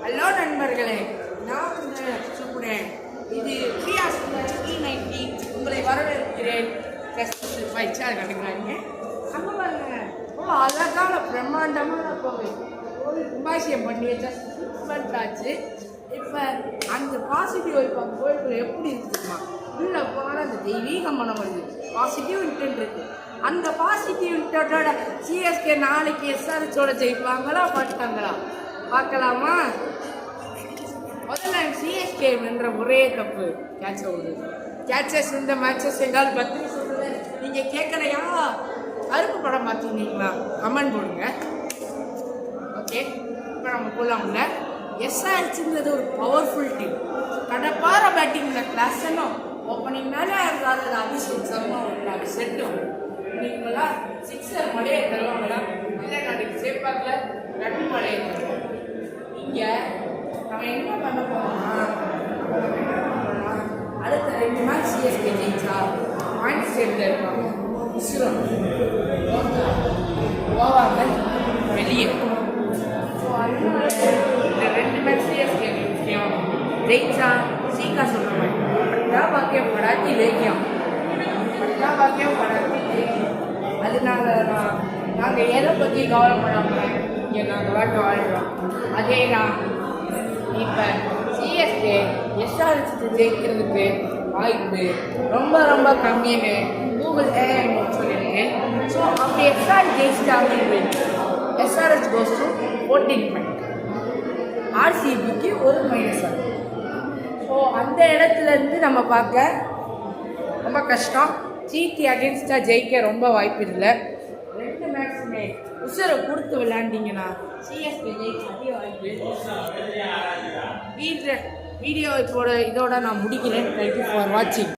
Hello நண்பர்களே, நான் சுப்புனேன். இது E90 உங்களை வரவேற்கிறேன். கண்டுக்கிறாங்க அங்கே பாருங்க. அழகான பிரம்மாண்டமான கோவில் கும்பாசியம் பண்ணி வச்சா சூப்பர் ஆச்சு. இப்போ அந்த பாசிட்டிவ் இப்போ அந்த கோயிலுக்குள்ள எப்படி இருக்குமா உள்ள போனால் அந்த தெய்வீக மனம் வருது. பாசிட்டிவ் இன்டென்ட் இருக்கு. அந்த பாசிட்டிவ் இன்டென்ட்டோட சிஎஸ்கே நாளைக்கு எஸ்ஆர்எச்சோட ஜெயிப்பாங்களா மாட்டாங்களா பார்க்கலாமா? முதல்ல சிஎஸ்கே என்ற ஒரே தப்பு கேட்சஸ் இந்த மேட்சஸ் எங்காவது பத்திரி சொல்றது நீங்கள் கேட்கலையா? கருப்பு படம் பார்த்துருந்தீங்களா? கமெண்ட் போடுங்க. ஓகே, இப்போ நம்ம போகலாம்ல. எஸ்ஆர்எச்ங்கிறது ஒரு பவர்ஃபுல் டீம். கடப்பார பேட்டிங்கில் கிளாஸ்னும் ஓப்பனிங்னாலே அது அபிஷேக் சர்மா ஒரு செட்டும் நீங்களா சிக்ஸர் மழையை தருவாங்களா? இல்லை நாளைக்கு சேப்பாக்கில் ரெண்டு மழையை தருவோம். இங்கே நம்ம என்ன பண்ண போகிறோம்னா அடுத்த 2 மேட்ச் சிஎஸ்கே ஜெயிச்சா பாயிண்ட் ஸ்டேட்டில் இருப்பாங்க. இஸ்ரோம் போவாங்க வெளியே. ஸோ அதனால இந்த 2 மேட்ச் சிஎஸ்கே முக்கியம். ஜெயிச்சா சீக்கா சொல்கிற மாதிரி பட்டா பாக்கியம் படாத்தி ஜெயிக்கும். பட்டா பாக்கியம் படாத்தி ஜெயிக்கும். அதனால நாங்கள் எதை பற்றி கவலைப்படாமல் இங்கே நாங்கள் வாட்டு வாழ்கிறோம். அதே தான் இப்போ சிஎஸ்கே எஸ்ஆர்எச் ஜெயிக்கிறதுக்கு வாய்ப்பு ரொம்ப ரொம்ப கம்மின்னு கூகுள் சொல்லியிருக்கேன். ஸோ அப்படி எஸ்ஆர்எச் ஜெயிச்சிட்டாங்க. எஸ்ஆர்எச் கோஸ் டு 14 பாயிண்ட், ஆர்சிபிக்கு ஒரு -1. ஸோ அந்த இடத்துலேருந்து நம்ம பார்க்க ரொம்ப கஷ்டம். ஜிடி அகேன்ஸ்டாக ஜெயிக்க ரொம்ப வாய்ப்பு இல்லை. 2 மேட்ச்சுமே உசுரை கொடுத்து விளையாண்டிங்கன்னா சிஎஸ்கே ஜெயிக்க அதிக வாய்ப்பு. வீடியோ இதோட நான் முடிக்கிறேன். தேங்க்யூ ஃபார் வாட்சிங்.